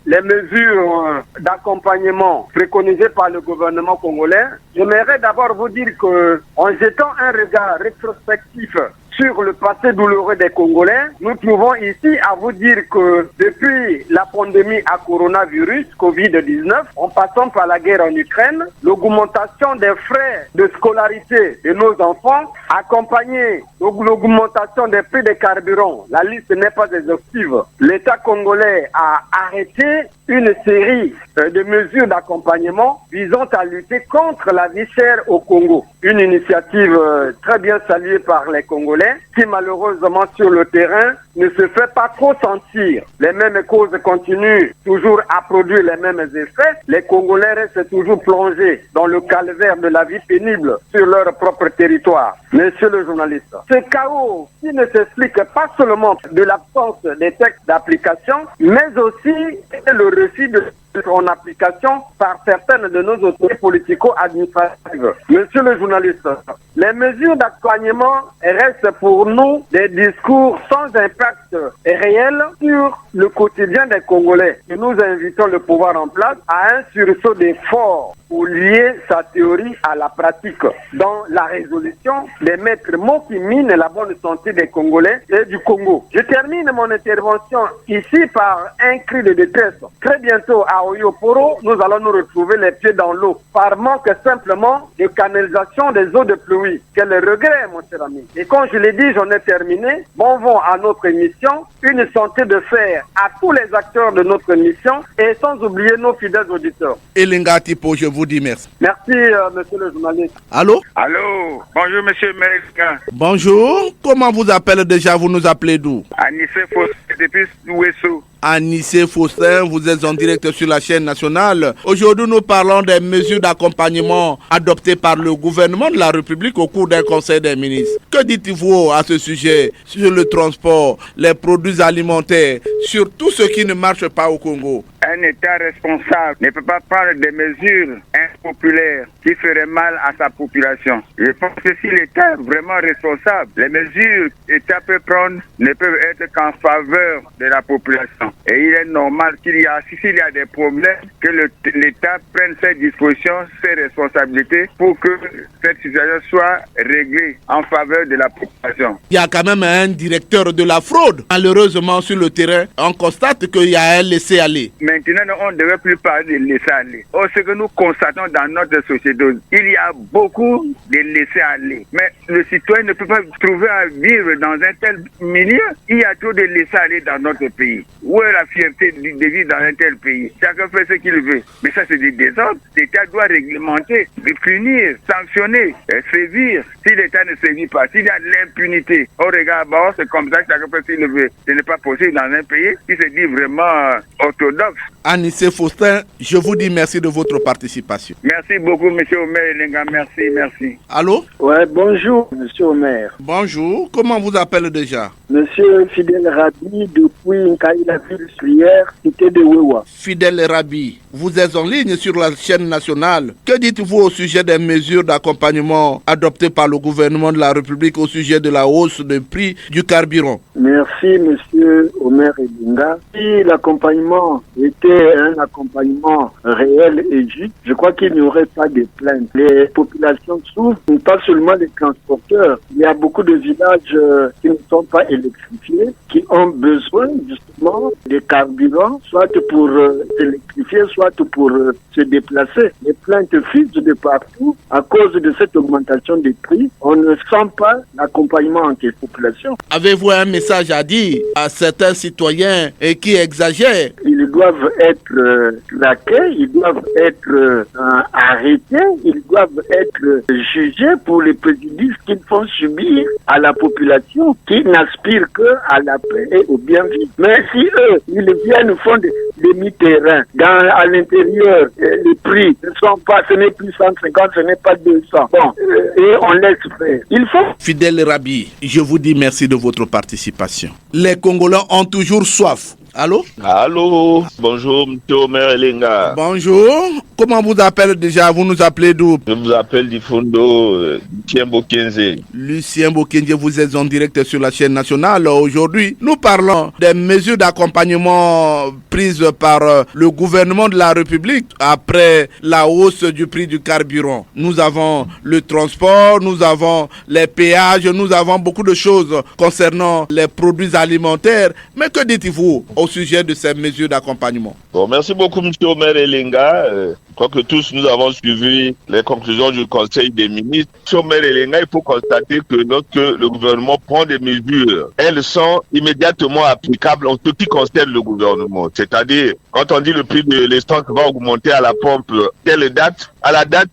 les mesures d'accompagnement préconisées par le gouvernement congolais, j'aimerais d'abord vous dire que, en jetant un regard rétrospectif sur le passé douloureux des Congolais, nous trouvons ici à vous dire que depuis la pandémie à coronavirus, Covid-19, en passant par la guerre en Ukraine, l'augmentation des frais de scolarité de nos enfants, accompagnée de l'augmentation des prix des carburants, la liste n'est pas exhaustive. L'État congolais a arrêté une série de mesures d'accompagnement visant à lutter contre la vie chère au Congo. Une initiative très bien saluée par les Congolais qui malheureusement sur le terrain ne se fait pas trop sentir. Les mêmes causes continuent toujours à produire les mêmes effets. Les Congolais restent toujours plongés dans le calvaire de la vie pénible sur leur propre territoire. Monsieur le journaliste, ce chaos qui ne s'explique pas seulement de l'absence des textes d'application, mais aussi le refus de son application par certaines de nos autorités politico-administratives. Monsieur le journaliste, les mesures d'accompagnement restent pour nous des discours sans impact réel sur le quotidien des Congolais. Et nous invitons le pouvoir en place à un sursaut d'efforts pour lier sa théorie à la pratique dans la résolution des maîtres mots qui minent la bonne santé des Congolais et du Congo. Je termine mon intervention ici par un cri de détresse. Très bientôt à Oyoporo, nous allons nous retrouver les pieds dans l'eau par manque simplement de canalisation des eaux de pluie. Quel regret, mon cher ami. Et comme je l'ai dit, j'en ai terminé. Bon vent à notre émission, une santé de fer à tous les acteurs de notre émission et sans oublier nos fidèles auditeurs. Elenga Tipo, je vous dis merci. Merci, monsieur le journaliste. Allô? Allô, bonjour monsieur Mereka. Bonjour, comment vous appelez déjà? Vous nous appelez d'où? Anissé Fossé depuis Ouesso. Anissé Fossé, vous êtes en direct sur la chaîne nationale. Aujourd'hui, nous parlons des mesures d'accompagnement adoptées par le gouvernement de la République au cours d'un conseil des ministres. Que dites-vous à ce sujet sur le transport, les produits alimentaires, sur tout ce qui ne marche pas au Congo? Un État responsable ne peut pas prendre des mesures impopulaires qui feraient mal à sa population. Je pense que si l'État est vraiment responsable, les mesures que l'État peut prendre ne peuvent être qu'en faveur de la population. Et il est normal s'il y a des problèmes, que l'État prenne ses dispositions, ses responsabilités pour que cette situation soit réglée en faveur de la population. Il y a quand même un directeur de la fraude. Malheureusement, sur le terrain, on constate qu'il y a un laisser-aller. Maintenant, on ne devait plus parler de laisser-aller. Or, ce que nous constatons dans notre société, il y a beaucoup de laisser-aller. Mais le citoyen ne peut pas trouver à vivre dans un tel milieu. Il y a trop de laisser-aller dans notre pays. Où est la fierté de vivre dans un tel pays? Chacun fait ce qu'il veut. Mais ça, c'est des désordres. L'État doit réglementer, punir, sanctionner, sévir. Si l'État ne sévit pas, s'il y a de l'impunité, on regarde, bon, c'est comme ça que chacun fait ce qu'il veut. Ce n'est pas possible dans un pays qui se dit vraiment orthodoxe. Anissé Faustin, je vous dis merci de votre participation. Merci beaucoup, M. Omer Elenga. Merci. Allô? Ouais, bonjour, monsieur Omer. Bonjour, comment vous appelez déjà? Monsieur Fidel Rabi, depuis Nkaïla ville hier, cité de Wewa. Fidel Rabi, vous êtes en ligne sur la chaîne nationale. Que dites-vous au sujet des mesures d'accompagnement adoptées par le gouvernement de la République au sujet de la hausse du prix du carburant? Merci, monsieur Omer Elenga. Si l'accompagnement était un accompagnement réel et juste, je crois qu'il n'y aurait pas de plaintes. Les populations souffrent, pas seulement les transporteurs. Il y a beaucoup de villages qui ne sont pas électrifiés, qui ont besoin justement de carburant, soit pour s'électrifier, soit pour se déplacer. Les plaintes fusent de partout à cause de cette augmentation des prix. On ne sent pas l'accompagnement entre les populations. Avez-vous un message à dire à certains citoyens qui exagèrent? Ils doivent être traqués, ils doivent être arrêtés, ils doivent être jugés pour les préjudices qu'ils font subir à la population qui n'aspire qu'à la paix et au bien-vivre. Mais si eux, ils viennent font des demi-terrains, à l'intérieur, les prix ne sont pas, ce n'est plus 150, ce n'est pas 200. Bon, et on laisse faire. Il faut... Fidel Rabi, je vous dis merci de votre participation. Les Congolais ont toujours soif. Allô? Allô, bonjour, M. Omer Elenga. Bonjour, comment vous appelez déjà? Vous nous appelez d'où? Je vous appelle du Fondo, Lucien Bokenze. Lucien Bokenze, vous êtes en direct sur la chaîne nationale. Aujourd'hui, nous parlons des mesures d'accompagnement prises par le gouvernement de la République après la hausse du prix du carburant. Nous avons le transport, nous avons les péages, nous avons beaucoup de choses concernant les produits alimentaires. Mais que dites-vous au sujet de ces mesures d'accompagnement? Bon, merci beaucoup, M. Omer Elenga. Je crois que tous nous avons suivi les conclusions du Conseil des ministres. M. Omer Elenga, il faut constater que lorsque le gouvernement prend des mesures, elles sont immédiatement applicables en ce qui concerne le gouvernement. C'est-à-dire, quand on dit le prix de l'essence va augmenter à la pompe, telle date, à la date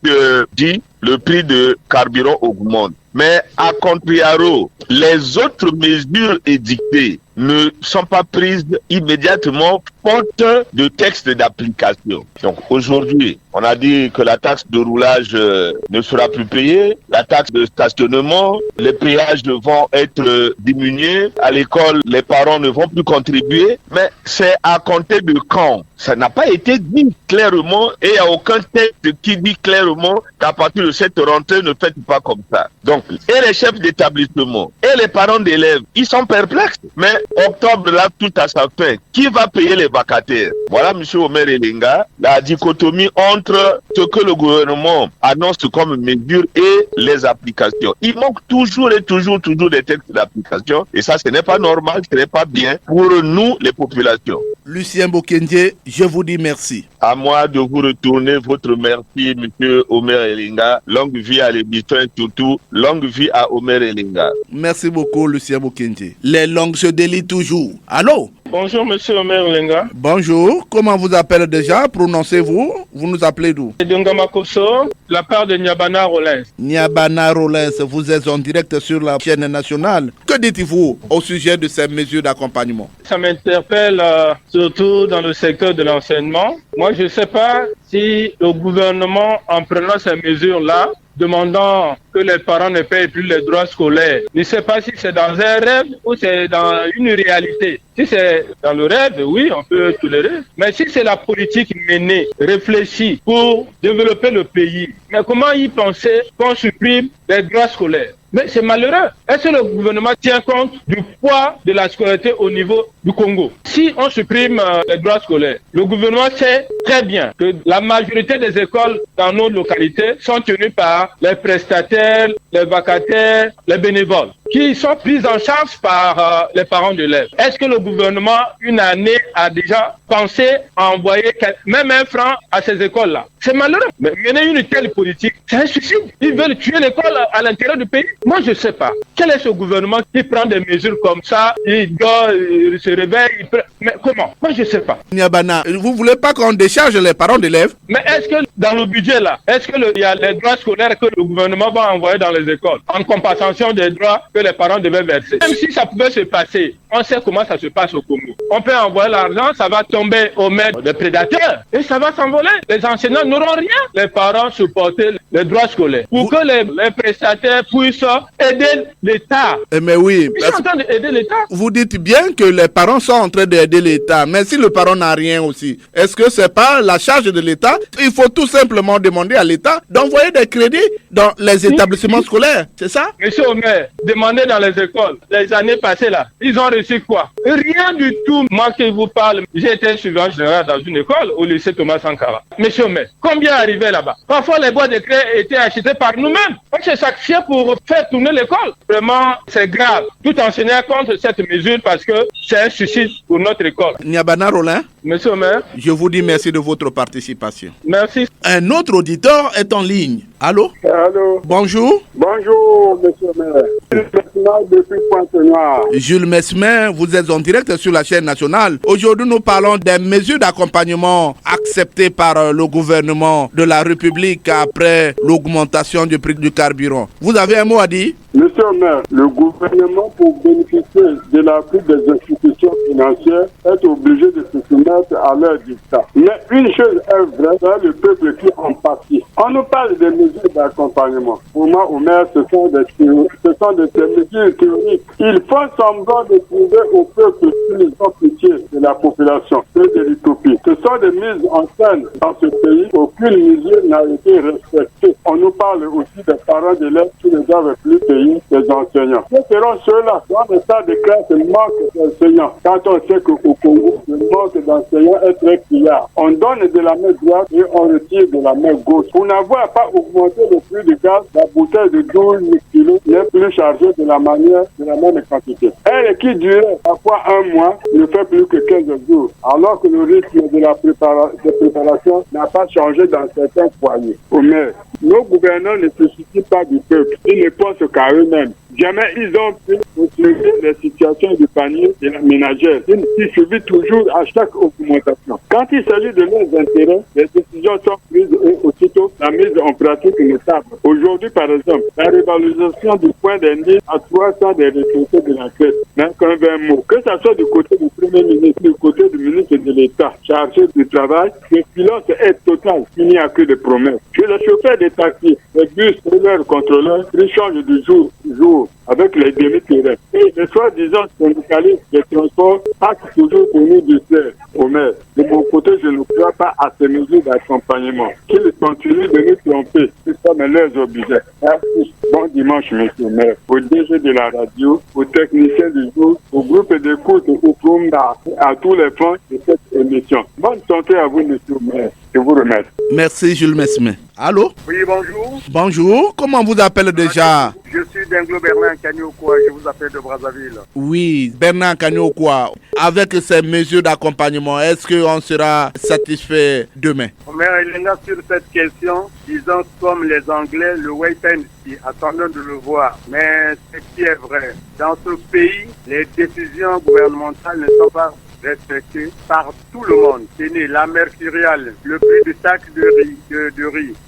dit, le prix de carburant augmente. Mais à contrario, les autres mesures édictées ne sont pas prises immédiatement faute de textes d'application. Donc aujourd'hui, on a dit que la taxe de roulage ne sera plus payée, la taxe de stationnement, les péages vont être diminués, à l'école, les parents ne vont plus contribuer, mais c'est à compter de quand? Ça n'a pas été dit clairement et il n'y a aucun texte qui dit clairement qu'à partir de cette rentrée, ne faites pas comme ça. Donc, et les chefs d'établissement et les parents d'élèves, ils sont perplexes. Mais octobre, là, tout à sa fin. Qui va payer les vacataires? Voilà, M. Omer Elenga, la dichotomie entre ce que le gouvernement annonce comme mesure et les applications. Il manque toujours et toujours des textes d'application. Et ça, ce n'est pas normal, ce n'est pas bien pour nous, les populations. Lucien Bokenze, je vous dis merci. À moi de vous retourner votre merci, M. Omer Elenga. Longue vie à l'émission et surtout, longue vie à Omer Elenga. Merci beaucoup, Lucien Bokenze. Les langues se délient toujours. Allô? Bonjour, monsieur Omer Elenga. Bonjour, comment vous appelez déjà? Prononcez-vous? Vous nous appelez d'où? De Ngamakoso, la part de Nyabana Rollins. Nyabana Rollins, vous êtes en direct sur la chaîne nationale. Que dites-vous au sujet de ces mesures d'accompagnement? Ça m'interpelle surtout dans le secteur de l'enseignement. Moi, je ne sais pas si le gouvernement, en prenant ces mesures-là, demandant que les parents ne payent plus les droits scolaires. Je ne sais pas si c'est dans un rêve ou c'est dans une réalité. Si c'est dans le rêve, oui, on peut tolérer. Mais si c'est la politique menée, réfléchie pour développer le pays, mais comment y penser qu'on supprime les droits scolaires? Mais c'est malheureux. Est-ce que le gouvernement tient compte du poids de la scolarité au niveau du Congo? Si on supprime les droits scolaires, le gouvernement sait très bien que la majorité des écoles dans nos localités sont tenues par les prestataires, les vacataires, les bénévoles, qui sont pris en charge par les parents d'élèves. Est-ce que le gouvernement, une année, a déjà pensé à envoyer même un franc à ces écoles-là? C'est malheureux. Mais mener une telle politique, c'est un suicide. Ils veulent tuer l'école à l'intérieur du pays. Moi, je ne sais pas. Quel est ce gouvernement qui prend des mesures comme ça? Il dort, il se réveille, mais comment? Moi, je ne sais pas. Nyabana, vous ne voulez pas qu'on décharge les parents d'élèves? Mais est-ce que dans le budget là, est-ce qu'il y a les droits scolaires que le gouvernement va envoyer dans les écoles en compensation des droits que que les parents devaient verser. Même si ça pouvait se passer, on sait comment ça se passe au Congo. On peut envoyer l'argent, ça va tomber aux mains des prédateurs et ça va s'envoler. Les enseignants n'auront rien. Les parents supporter les droits scolaires pour que les prestataires puissent aider l'État. Mais oui, ils sont en train d'aider l'État. Vous dites bien que les parents sont en train d'aider l'État, mais si le parent n'a rien aussi, est-ce que c'est pas la charge de l'État? Il faut tout simplement demander à l'État d'envoyer des crédits dans les établissements scolaires, c'est ça? Monsieur Omer, demandez dans les écoles, les années passées là, ils ont reçu quoi? Rien du tout. Moi qui vous parle, j'ai été surveillant général dans une école au lycée Thomas Sankara. Monsieur Omer, combien arrivait là-bas? Parfois les boîtes de craie étaient achetées par nous-mêmes. On s'est sacrifié pour faire tourner l'école. Vraiment, c'est grave. Tout enseignant contre cette mesure parce que c'est un suicide pour notre école. Niabana Rollin, Monsieur Omer, je vous dis merci de votre participation. Merci. Un autre auditeur est en ligne. Allô? Allô? Bonjour. Bonjour, monsieur le maire. Jules Mesmin depuis Pointe-Noire. Jules Mesmin, vous êtes en direct sur la chaîne nationale. Aujourd'hui, nous parlons des mesures d'accompagnement acceptées par le gouvernement de la République après l'augmentation du prix du carburant. Vous avez un mot à dire? Monsieur le maire, le gouvernement, pour bénéficier de l'appui des institutions financières, est obligé de se soumettre à leur dictat. Mais une chose est vraie, c'est le peuple qui en pâtit. On nous parle des mesures d'accompagnement. Pour moi, au maire, ce sont des mesures théoriques. Ils font semblant de prouver au peuple qu'ils ont pitié de la population et de l'utopie. Ce sont des mises en scène dans ce pays. Aucune mesure n'a été respectée. On nous parle aussi des parents d'élèves qui ne doivent plus payer les enseignants. Ce seront ceux-là. Dans le stade de classe, il manque d'enseignants. Quand on sait qu'au Congo, le manque d'enseignants est très criard. On donne de la main droite et on retire de la main gauche. Pour n'avoir pas augmenté le prix du gaz, la bouteille de 12 kilos n'est plus chargée de la même quantité. Elle qui durait parfois un mois ne fait plus que 15 jours, alors que le rythme de la préparation n'a pas changé dans certains foyers. Mais nos gouvernants ne se soucient pas du peuple, ils ne pensent qu'à eux-mêmes. Jamais ils ont pu observer les situations du panier de la ménagère. Ils subissent toujours à chaque augmentation. Quand il s'agit de leurs intérêts, les décisions sont prises et aussitôt la mise en pratique est stable. Aujourd'hui, par exemple, la révalorisation du point d'indice à 300 des retraités de la Caisse n'a qu'un 20 mots. Que ce soit du côté du Premier ministre, du côté du ministre de l'État chargé du travail, le silence est total. Il n'y a que des promesses. Que les chauffeurs des taxis, les bus et leurs contrôleurs, ils changent du jour au jour avec les demi-terrains. Et les soi-disant syndicalistes des transports passent toujours pour nous du ciel au maire. De mon côté, je ne crois pas à ces mesures d'accompagnement. Qu'ils continuent de nous tromper, c'est comme leurs objets. Merci. Bon dimanche, monsieur le maire. Au DG de la radio, aux techniciens du jour, au groupe d'écoute, au Kumba, à tous les fans de cette émission. Bonne santé à vous, monsieur le maire. Je vous remercie. Merci, Jules Mesmin. Allô? Oui, bonjour. Bonjour. Comment on vous appelle déjà? Je suis d'Anglo Bernard Kanyokwa, je vous appelle de Brazzaville. Oui, Bernard Kanyokwa. Avec ces mesures d'accompagnement, est-ce qu'on sera satisfait demain? Maire Elenga, sur cette question, disons comme les Anglais, le wait and see, attendons de le voir. Mais ce qui est vrai, dans ce pays, les décisions gouvernementales ne sont pas respecté par tout le monde. C'est né la mercuriale, le prix du sac de riz, le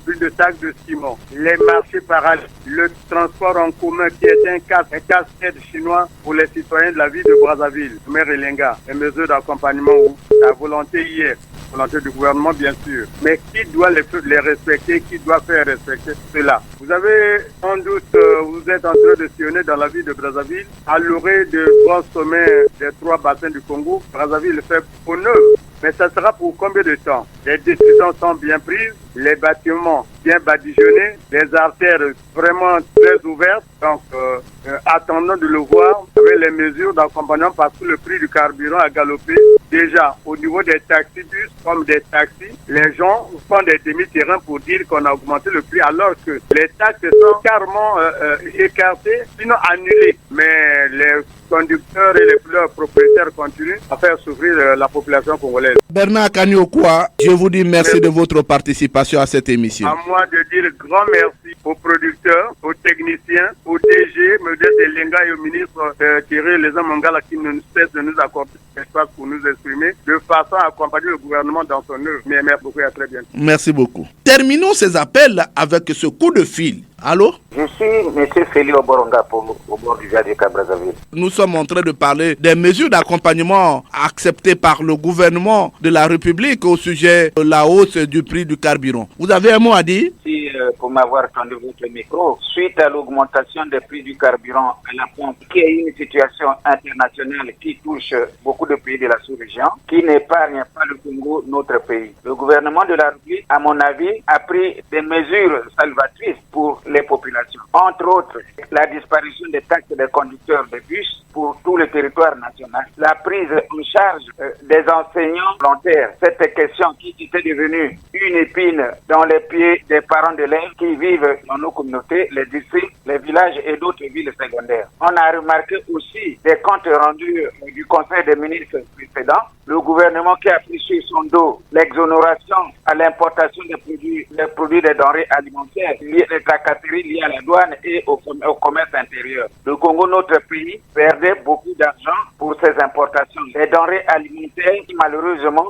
prix de sac de ciment, les marchés parallèles, le transport en commun qui est un casse-tête chinois pour les citoyens de la ville de Brazzaville. Maire Elenga, les mesures d'accompagnement, la volonté hier, volonté du gouvernement bien sûr, mais qui doit les respecter, qui doit faire respecter cela. Vous avez sans doute, vous êtes en train de sillonner dans la ville de Brazzaville, à l'orée de grands sommets des 3 bassins du Congo. Brazzaville fait peau neuve, mais ça sera pour combien de temps? Les décisions sont bien prises, les bâtiments bien badigeonnés, les artères vraiment très ouvertes, donc attendons de le voir avec les mesures d'accompagnement parce que le prix du carburant a galopé. Déjà, au niveau des taxis-bus comme des taxis, les gens font des demi-terrains pour dire qu'on a augmenté le prix alors que les taxes sont carrément écartées, sinon annulées. Mais les conducteurs et leurs propriétaires continuent à faire souffrir la population congolaise. Bernard Kanyokwa, je vous dis merci de votre participation à cette émission. À moi de dire grand merci aux producteurs, aux techniciens, aux DG, Modeste Elenga et au ministre Thierry Leza Mangala qui ne cesse de nous accorder l'espace pour nous exprimer. s'exprimer de façon à accompagner le gouvernement dans son œuvre. Mais merci beaucoup et à très bientôt. Merci beaucoup. Terminons ces appels avec ce coup de fil. Allô? Je suis M. Félix Oboronga au bord du Jardin Brazzaville. Nous sommes en train de parler des mesures d'accompagnement acceptées par le gouvernement de la République au sujet de la hausse du prix du carburant. Vous avez un mot à dire? Pour m'avoir tendu votre micro, suite à l'augmentation des prix du carburant à la pompe, qui est une situation internationale qui touche beaucoup de pays de la sous-région, qui n'épargne pas le Congo, notre pays. Le gouvernement de la République, à mon avis, a pris des mesures salvatrices pour les populations. Entre autres, la disparition des taxes des conducteurs de bus pour tout le territoire national, la prise en charge des enseignants volontaires. Cette question qui était devenue une épine dans les pieds des parents d'élèves qui vivent dans nos communautés, les districts, les villages et d'autres villes secondaires. On a remarqué aussi des comptes rendus du Conseil des ministres précédents, le gouvernement qui a pris sur son dos l'exonération à l'importation des produits des denrées alimentaires, les tracasseries liées à la douane et au commerce intérieur. Le Congo, notre pays, perdait beaucoup d'argent pour ces importations. Les denrées alimentaires, malheureusement,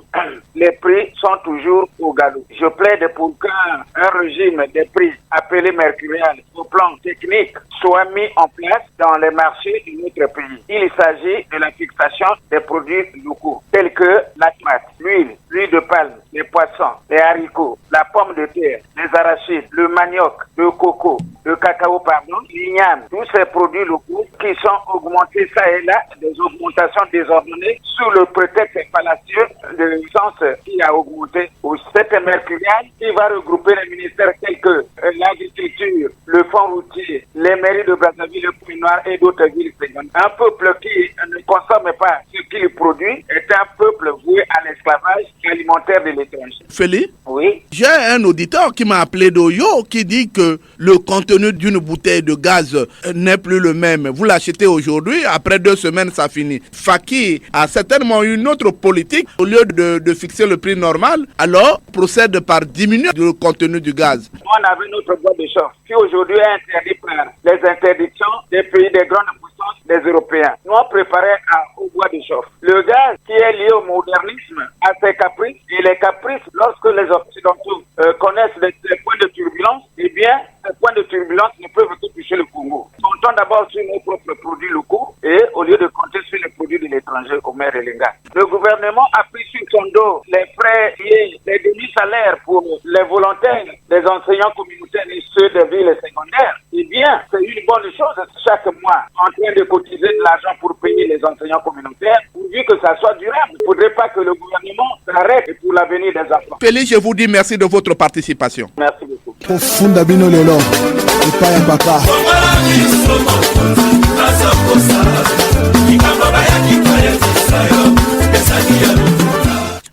les prix sont toujours au galop. Je plaide pour qu'un régime des prix appelé mercurial au plan technique soit mis en place dans les marchés de notre pays. Il s'agit de la fixation des produits locaux, tels que la tomate, l'huile de palme, les poissons, les haricots, la pomme de terre, les arachides, le manioc, le coco, le cacao, l'igname, tous ces produits locaux qui sont augmentés ça et là, des augmentations désordonnées sous le prétexte fallacieux de l'essence qui a augmenté. Cette mercuriale qui va regrouper les ministères tels que l'agriculture, le fonds routier, les mairies de Brazzaville, le Puy-Noir et d'autres villes secondaires. Un peuple qui ne consomme pas ce qu'il produit est un peuple voué à l'esclavage alimentaire de l'étranger. Félix? Oui. J'ai un auditeur qui m'a appelé d'Oyo qui dit que le contenu d'une bouteille de gaz n'est plus le même. Vous l'achetez aujourd'hui, après 2 semaines, ça finit. Faki a certainement une autre politique. Au lieu de fixer le prix normal, alors procède par diminuer le contenu du gaz. On avait notre bois de chauffe qui aujourd'hui est interdit par les interdictions des pays des grandes puissances, des Européens. Nous on préparait au bois de chauffe. Le gaz qui est lié au modernisme a ses caprices, et les caprices, lorsque les Occidentaux connaissent les points de turbulence, eh bien, ces points de turbulence ne peuvent que toucher le Congo. Comptons d'abord sur nos propres produits locaux et au lieu de compter sur les produits de l'étranger au maire Elenga. Le gouvernement a pris sur son dos les frais liés, les demi-salaires pour les volontaires, les enseignants communautaires et ceux des villes secondaires. Eh bien, c'est une bonne chose chaque mois en train de cotiser de l'argent pour payer les enseignants communautaires, pourvu que ça soit durable. Il ne faudrait pas que le gouvernement s'arrête pour l'avenir des enfants. Félix, je vous dis merci de votre participation. Merci beaucoup. Profunda bino lelo, epai ya papa.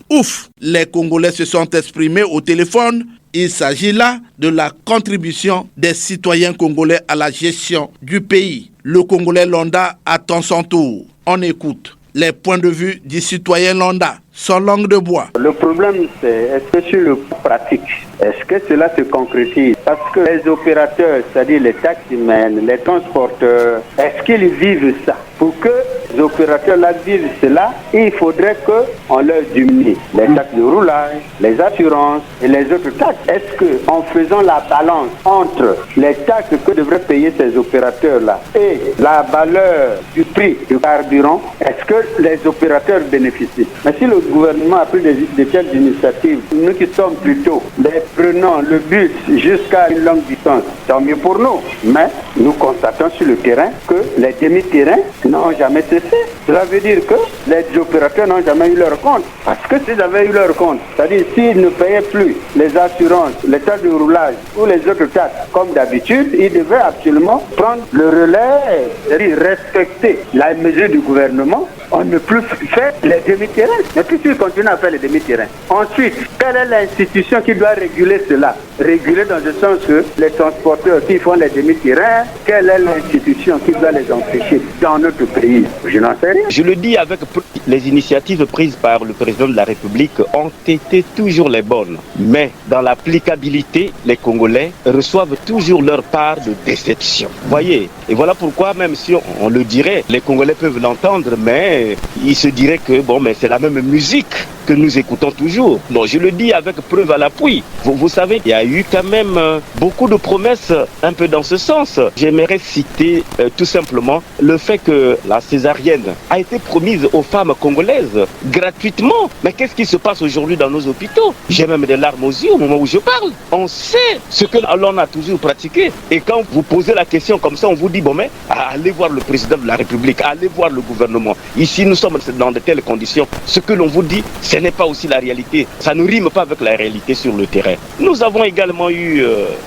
Ouf, les Congolais se sont exprimés au téléphone. Il s'agit là de la contribution des citoyens congolais à la gestion du pays. Le Congolais lambda attend son tour. On écoute les points de vue du citoyen lambda, sans langue de bois. Le problème, c'est est-ce que sur le pratique, est-ce que cela se concrétise? Parce que les opérateurs, c'est-à-dire les taximens, les transporteurs, est-ce qu'ils vivent ça? Pour que les opérateurs-là vivent cela, il faudrait qu'on leur diminue les taxes de roulage, les assurances et les autres taxes. Est-ce qu'en faisant la balance entre les taxes que devraient payer ces opérateurs-là et la valeur du prix du carburant, est-ce que les opérateurs bénéficient? Mais si le gouvernement a pris de telles initiatives, nous qui sommes plutôt les prenons le bus jusqu'à une longue distance, tant mieux pour nous. Mais nous constatons sur le terrain que les demi-terrains n'ont jamais cessé. Cela veut dire que les opérateurs n'ont jamais eu leur compte. Parce que s'ils avaient eu leur compte, c'est-à-dire s'ils ne payaient plus les assurances, les taxes de roulage ou les autres taxes comme d'habitude, ils devaient absolument prendre le relais, c'est-à-dire respecter la mesure du gouvernement. On ne peut plus faire les demi-terrains. Mais puis s'ils continuent à faire les demi-terrains. Ensuite, quelle est l'institution qui doit réguler cela? Réguler dans le sens que les transporteurs qui font les demi-terrains, quelle est l'institution qui doit les empêcher dans notre pays? Je n'en sais rien. Je le dis avec les initiatives prises par le président de la République ont été toujours les bonnes. Mais dans l'applicabilité, les Congolais reçoivent toujours leur part de déception. Voyez, et voilà pourquoi même si on le dirait, les Congolais peuvent l'entendre, mais Congolais, ils se diraient que bon, mais c'est la même musique que nous écoutons toujours. Bon, je le dis avec preuve à l'appui. Vous savez, il y a eu quand même beaucoup de promesses un peu dans ce sens. J'aimerais citer tout simplement le fait que la césarienne a été promise aux femmes congolaises gratuitement. Mais qu'est-ce qui se passe aujourd'hui dans nos hôpitaux? J'ai même des larmes aux yeux au moment où je parle. On sait ce que l'on a toujours pratiqué. Et quand vous posez la question comme ça, on vous dit, bon, mais allez voir le président de la République, allez voir le gouvernement. Ici, nous sommes dans de telles conditions. Ce que l'on vous dit, ce n'est pas aussi la réalité. Ça ne rime pas avec la réalité sur le terrain. Nous avons également eu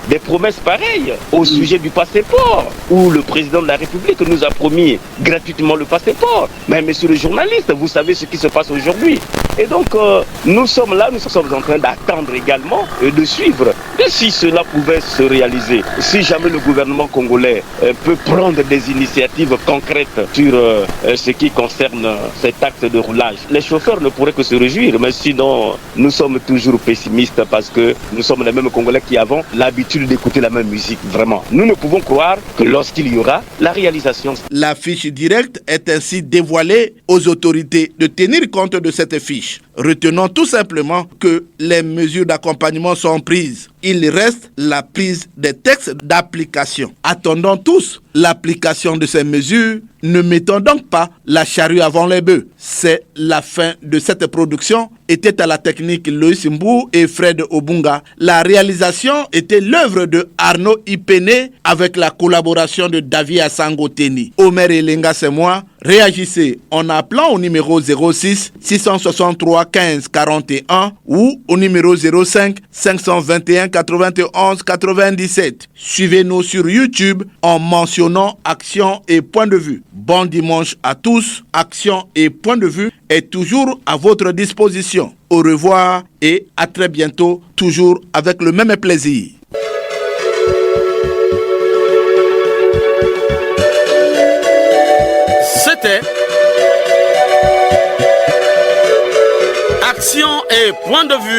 des promesses pareilles au sujet du passeport, où le président de la République nous a promis gratuitement le passeport. Mais monsieur le journaliste, vous savez ce qui se passe aujourd'hui. Et donc, nous sommes là, nous sommes en train d'attendre également de suivre. Et si cela pouvait se réaliser, si jamais le gouvernement congolais peut prendre des initiatives concrètes sur ce qui concerne cet acte de roulage, les chauffeurs ne pourraient que se réjouir. Mais sinon, nous sommes toujours pessimistes parce que nous sommes les mêmes Congolais qui avons l'habitude d'écouter la même musique. Vraiment, nous ne pouvons croire que lorsqu'il y aura la réalisation. La fiche directe est ainsi dévoilée aux autorités de tenir compte de cette fiche. Retenons tout simplement que les mesures d'accompagnement sont prises. Il reste la prise des textes d'application. Attendons tous l'application de ces mesures. Ne mettons donc pas la charrue avant les bœufs. C'est la fin de cette production. Était à la technique Loïs Mbou et Fred Obunga. La réalisation était l'œuvre de Arnaud Ipene avec la collaboration de David Asangoteni. Omer Elenga, c'est moi. Réagissez en appelant au numéro 06 663 15 41 ou au numéro 05 521 91 97. Suivez-nous sur YouTube en mentionnant Action et Point de Vue. Bon dimanche à tous. Action et Point de Vue est toujours à votre disposition. Au revoir et à très bientôt, toujours avec le même plaisir. C'était Action et Point de Vue.